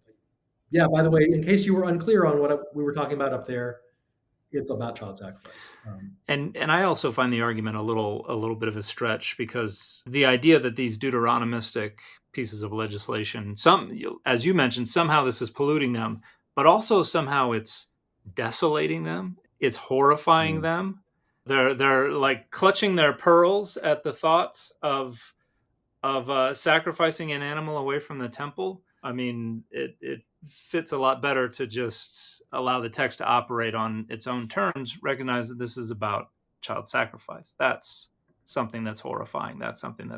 yeah, by the way, in case you were unclear on what we were talking about up there, it's about child sacrifice. And I also find the argument a little bit of a stretch, because the idea that these Deuteronomistic pieces of legislation, as you mentioned, somehow this is polluting them, but also somehow it's desolating them. It's horrifying them. They're like clutching their pearls at the thought of sacrificing an animal away from the temple. I mean, it fits a lot better to just allow the text to operate on its own terms, recognize that this is about child sacrifice. That's something that's horrifying. That's something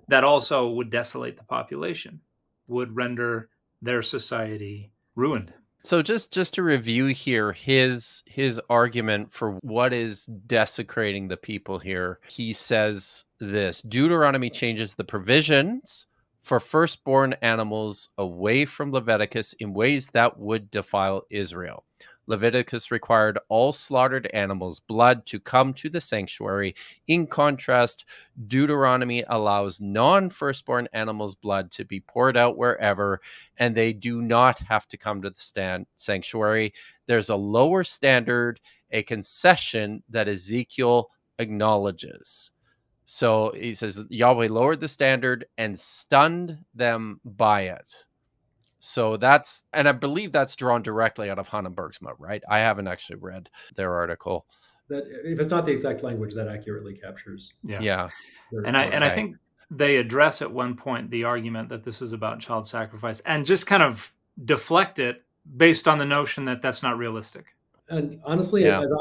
that also would desolate the population, would render their society ruined. So just to review here, his argument for what is desecrating the people here, he says this: Deuteronomy changes the provisions for firstborn animals away from Leviticus in ways that would defile Israel. Leviticus required all slaughtered animals' blood to come to the sanctuary. In contrast, Deuteronomy allows non-firstborn animals' blood to be poured out wherever, and they do not have to come to the sanctuary. There's a lower standard, a concession that Ezekiel acknowledges. So he says Yahweh lowered the standard and stunned them by it. So and I believe that's drawn directly out of Hahn and Bergsma, right? I haven't actually read their article. That if it's not the exact language, that accurately captures. Yeah. And I think they address at one point the argument that this is about child sacrifice, and just kind of deflect it based on the notion that that's not realistic. And honestly, as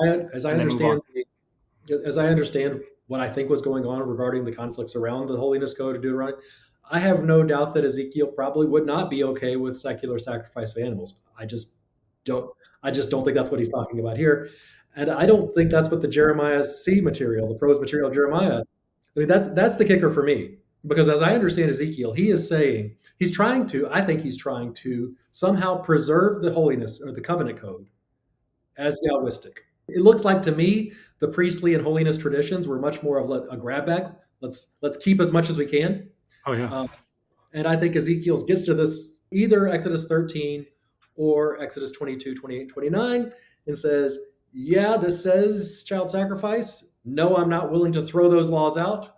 I understand what I think was going on regarding the conflicts around the Holiness Code of Deuteronomy, I have no doubt that Ezekiel probably would not be okay with secular sacrifice of animals. I just don't think that's what he's talking about here. And I don't think that's what the Jeremiah C material, the prose material of Jeremiah, I mean, that's the kicker for me. Because as I understand Ezekiel, he is saying, I think he's trying to somehow preserve the holiness or the covenant code as Yahwistic. It looks like to me the priestly and holiness traditions were much more of a grab bag. Let's keep as much as we can. Oh yeah. And I think Ezekiel gets to this either Exodus 13 or Exodus 22, 28, 29, and says, yeah, this says child sacrifice. No, I'm not willing to throw those laws out.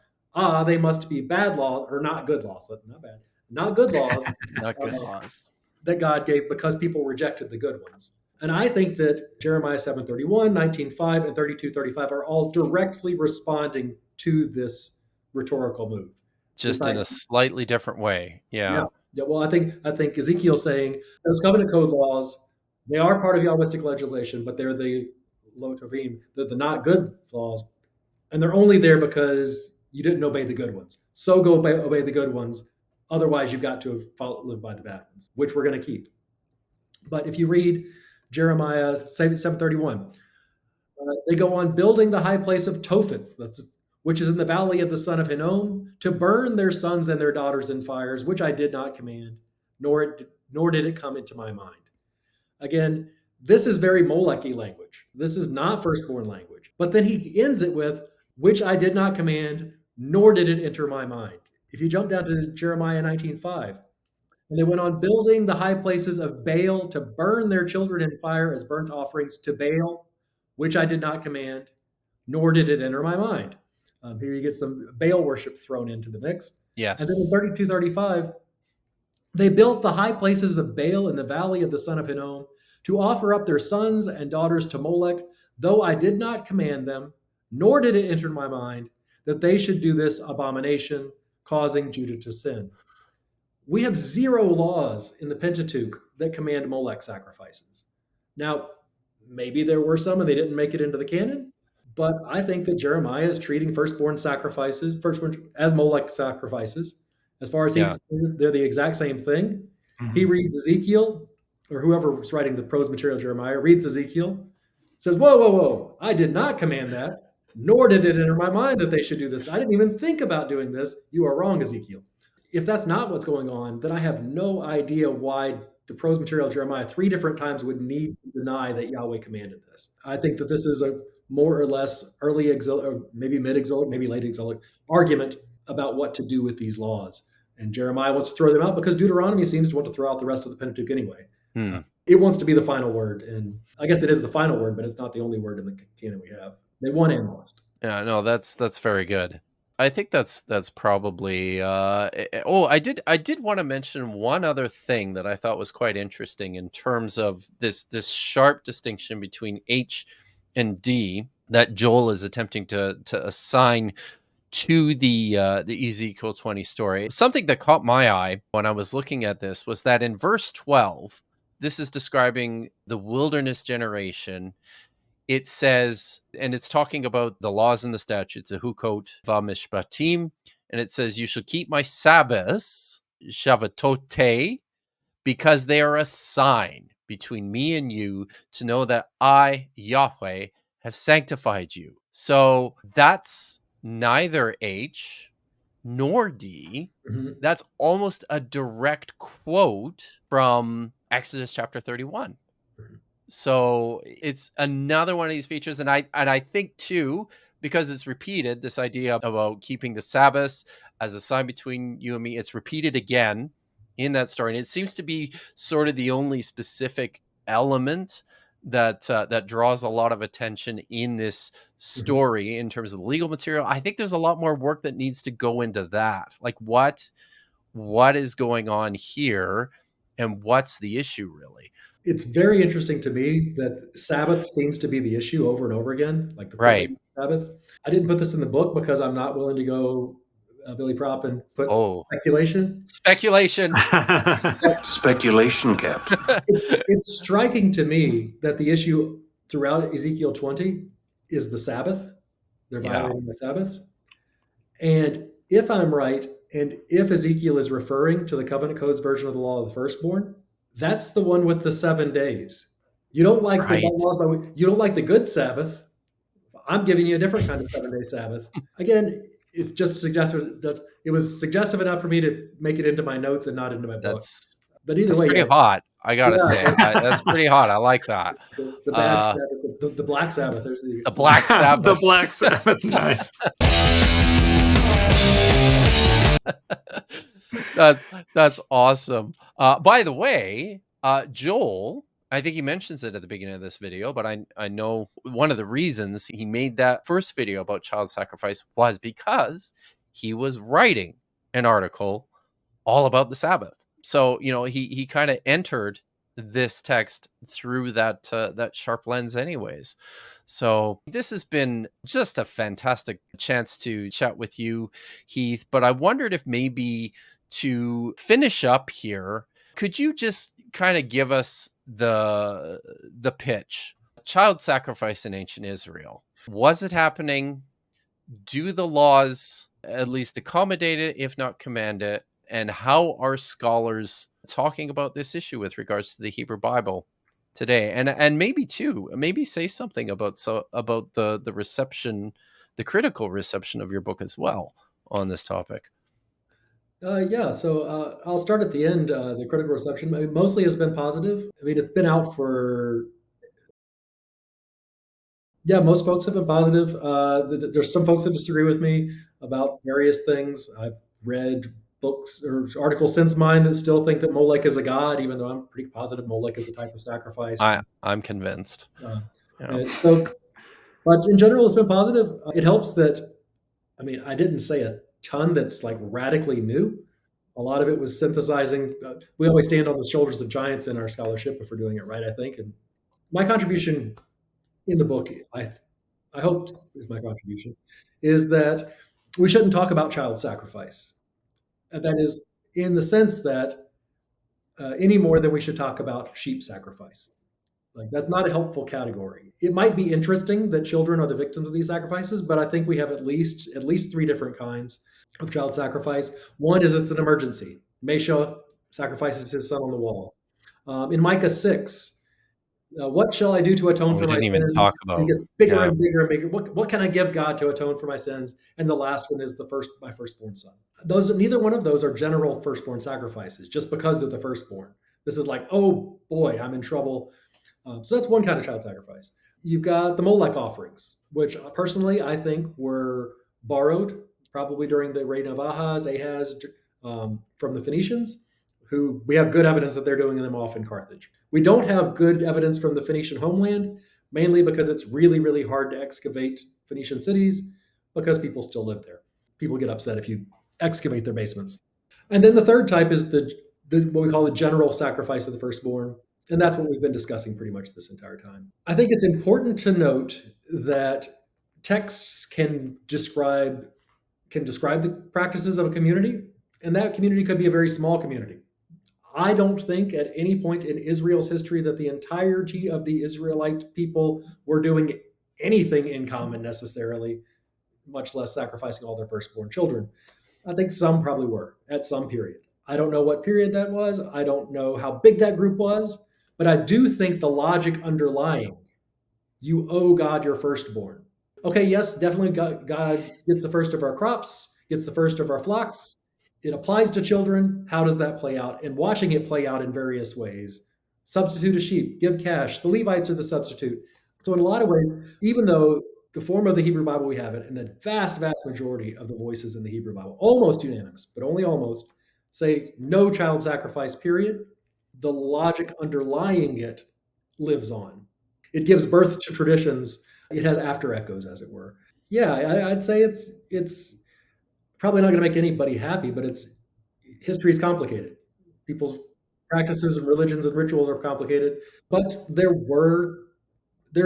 They must be bad laws, or not good laws. Not bad. Not good laws. Not good laws. That God gave because people rejected the good ones. And I think that Jeremiah 7:31, 19:5, and 32:35 are all directly responding to this rhetorical move. Just in a slightly different way. Yeah. Well, I think Ezekiel's saying those covenant code laws, they are part of Yahwistic legislation, but they're the lo tovim, the not good laws, and they're only there because you didn't obey the good ones. So go obey the good ones. Otherwise, you've got to live by the bad ones, which we're going to keep. But if you read Jeremiah 7:31, they go on building the high place of Topheth, which is in the valley of the son of Hinnom, to burn their sons and their daughters in fires, which I did not command, nor did it come into my mind. Again, this is very Molech-y language. This is not firstborn language. But then he ends it with, which I did not command, nor did it enter my mind. If you jump down to Jeremiah 19:5, and they went on building the high places of Baal to burn their children in fire as burnt offerings to Baal, which I did not command, nor did it enter my mind. Here you get some Baal worship thrown into the mix. Yes. And then in 32:35, they built the high places of Baal in the valley of the son of Hinnom to offer up their sons and daughters to Molech, though I did not command them, nor did it enter my mind that they should do this abomination, causing Judah to sin. We have 0 laws in the Pentateuch that command Molech sacrifices. Now, maybe there were some and they didn't make it into the canon, but I think that Jeremiah is treating firstborn as Molech sacrifices. As far as they're the exact same thing. Mm-hmm. He reads Ezekiel, or whoever was writing the prose material, Jeremiah, reads Ezekiel, says, whoa, I did not command that, nor did it enter my mind that they should do this. I didn't even think about doing this. You are wrong, Ezekiel. If that's not what's going on, then I have no idea why the prose material Jeremiah 3 different times would need to deny that Yahweh commanded this. I think that this is a more or less early exilic, or maybe mid-exilic, maybe late exilic argument about what to do with these laws. And Jeremiah wants to throw them out because Deuteronomy seems to want to throw out the rest of the Pentateuch anyway. It wants to be the final word. And I guess it is the final word, but it's not the only word in the canon we have. They want and lost. Yeah, no, that's very good. I think that's probably I did want to mention one other thing that I thought was quite interesting in terms of this sharp distinction between H and D that Joel is attempting to assign to the Ezekiel 20 story. Something that caught my eye when I was looking at this was that in verse 12, this is describing the wilderness generation. It says, and it's talking about the laws and the statutes, a hukot v'mishpatim, and it says, you shall keep my Sabbaths, Shavatote, because they are a sign between me and you to know that I, Yahweh, have sanctified you. So that's neither H nor D. Mm-hmm. That's almost a direct quote from Exodus chapter 31. Mm-hmm. So it's another one of these features. And I think too, because it's repeated, this idea about keeping the Sabbaths as a sign between you and me, it's repeated again in that story. And it seems to be sort of the only specific element that draws a lot of attention in this story in terms of the legal material. I think there's a lot more work that needs to go into that. Like what is going on here and what's the issue really? It's very interesting to me that Sabbath seems to be the issue over and over again, like the right. Sabbaths. I didn't put this in the book because I'm not willing to go Billy Prop and put speculation. Speculation, Captain. It's striking to me that the issue throughout Ezekiel 20 is the Sabbath. They're violating the Sabbaths. And if I'm right, and if Ezekiel is referring to the Covenant Code's version of the law of the firstborn, that's the one with the 7 days. You don't like the laws by you don't like the good Sabbath. I'm giving you a different kind of 7-day Sabbath. Again, it's just suggestive. It was suggestive enough for me to make it into my notes and not into my book. But either way, pretty hot. I gotta say, that's pretty hot. I like that. The bad Sabbath, the Black Sabbath. There's the Black Sabbath. The Black Sabbath. Nice. That's awesome. By the way, Joel, I think he mentions it at the beginning of this video, but I know one of the reasons he made that first video about child sacrifice was because he was writing an article all about the Sabbath. So, he kind of entered this text through that sharp lens anyways. So this has been just a fantastic chance to chat with you, Heath, but I wondered if maybe to finish up here, could you just kind of give us the pitch? Child sacrifice in ancient Israel. Was it happening? Do the laws at least accommodate it, if not command it? And how are scholars talking about this issue with regards to the Hebrew Bible today? And maybe say something about the reception, the critical reception of your book as well on this topic. So I'll start at the end. The critical reception mostly has been positive. I mean, it's been out for. Yeah, most folks have been positive. There's some folks that disagree with me about various things. I've read books or articles since mine that still think that Molech is a god, even though I'm pretty positive Molech is a type of sacrifice. I'm convinced. But in general, it's been positive. It helps that, I mean, I didn't say a ton that's like radically new. A lot of it was synthesizing. We always stand on the shoulders of giants in our scholarship if we're doing it right, I think. And my contribution in the book, I hoped is my contribution, is that we shouldn't talk about child sacrifice. And that is in the sense that any more than we should talk about sheep sacrifice. Like, that's not a helpful category. It might be interesting that children are the victims of these sacrifices, but I think we have at least three different kinds of child sacrifice. One is it's an emergency. Mesha sacrifices his son on the wall. In Micah 6, what shall I do to atone for my sins? It gets bigger and bigger and bigger. What can I give God to atone for my sins? And the last one is my firstborn son. Neither one of those are general firstborn sacrifices, just because they're the firstborn. This is like, oh boy, I'm in trouble. So that's one kind of child sacrifice. You've got the Molech offerings, which personally I think were borrowed probably during the reign of Ahaz from the Phoenicians, who we have good evidence that they're doing them off in Carthage. We don't have good evidence from the Phoenician homeland, mainly because it's really, really hard to excavate Phoenician cities because people still live there. People get upset if you excavate their basements. And then the third type is the what we call the general sacrifice of the firstborn. And that's what we've been discussing pretty much this entire time. I think it's important to note that texts can describe the practices of a community, and that community could be a very small community. I don't think at any point in Israel's history that the entirety of the Israelite people were doing anything in common necessarily, much less sacrificing all their firstborn children. I think some probably were at some period. I don't know what period that was. I don't know how big that group was, but I do think the logic underlying, you owe God your firstborn. Okay, yes, definitely God gets the first of our crops, gets the first of our flocks. It applies to children. How does that play out? And watching it play out in various ways. Substitute a sheep, give cash. The Levites are the substitute. So in a lot of ways, even though the form of the Hebrew Bible we have it, and the vast, vast majority of the voices in the Hebrew Bible, almost unanimous, but only almost, say no child sacrifice, period, the logic underlying it lives on. It gives birth to traditions. It has after echoes, as it were. Yeah, I'd say it's probably not going to make anybody happy, but history is complicated. People's practices and religions and rituals are complicated, but there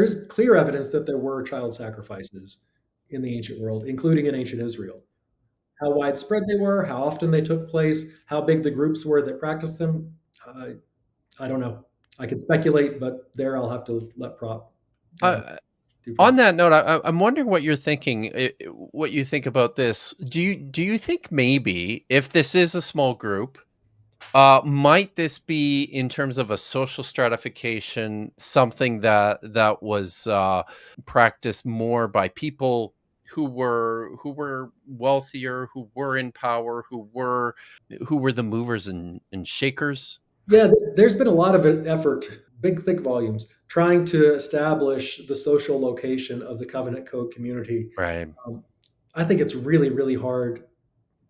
is clear evidence that there were child sacrifices in the ancient world, including in ancient Israel. How widespread they were, how often they took place, how big the groups were that practiced them, I don't know. I can speculate, but there I'll have to let Prop. On that note, I'm wondering what you're thinking, what you think about this. Do you think maybe if this is a small group, might this be, in terms of a social stratification, something that was practiced more by people who were wealthier, who were in power, who were the movers and shakers Yeah, there's been a lot of effort, big, thick volumes, trying to establish the social location of the covenant code community. Right. I think it's really, really hard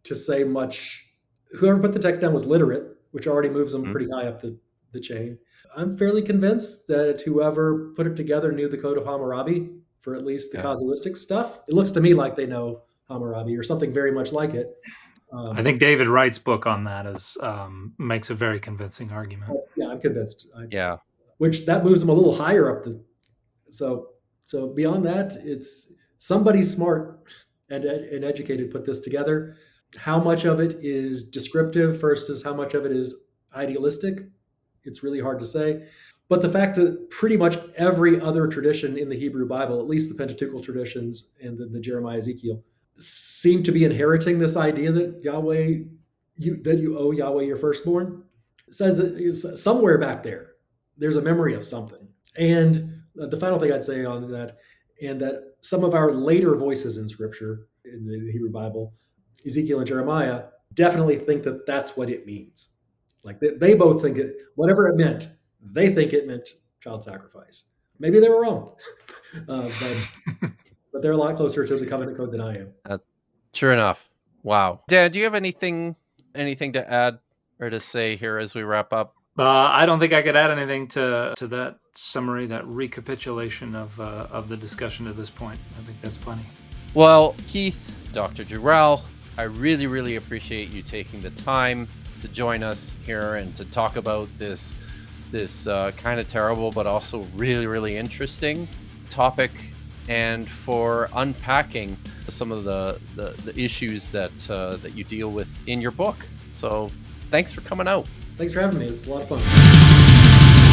to say much. Whoever put the text down was literate, which already moves them pretty high up the chain. I'm fairly convinced that whoever put it together knew the Code of Hammurabi for at least the casuistic stuff. It looks to me like they know Hammurabi or something very much like it. I think David Wright's book on that makes a very convincing argument. Yeah, I'm convinced. Which that moves them a little higher up so beyond that, it's somebody smart and educated put this together. How much of it is descriptive versus how much of it is idealistic, it's really hard to say. But the fact that pretty much every other tradition in the Hebrew Bible, at least the Pentateuchal traditions and the Jeremiah, Ezekiel, seem to be inheriting this idea that you owe Yahweh your firstborn. It says that somewhere back there's a memory of something. And the final thing I'd say on that, and that some of our later voices in Scripture, in the Hebrew Bible, Ezekiel and Jeremiah, definitely think that that's what it means. Like they both think it, whatever it meant, they think it meant child sacrifice. Maybe they were wrong, but they're a lot closer to the covenant code than I am. Sure enough. Wow. Dan, do you have anything to add or to say here as we wrap up? I don't think I could add anything to that summary, that recapitulation of the discussion to this point. I think that's plenty. Well, Heath, Dr. Dewrell, I really, really appreciate you taking the time to join us here and to talk about this kind of terrible but also really, really interesting topic, and for unpacking some of the issues that you deal with in your book. So thanks for coming out. Thanks for having me. It's a lot of fun.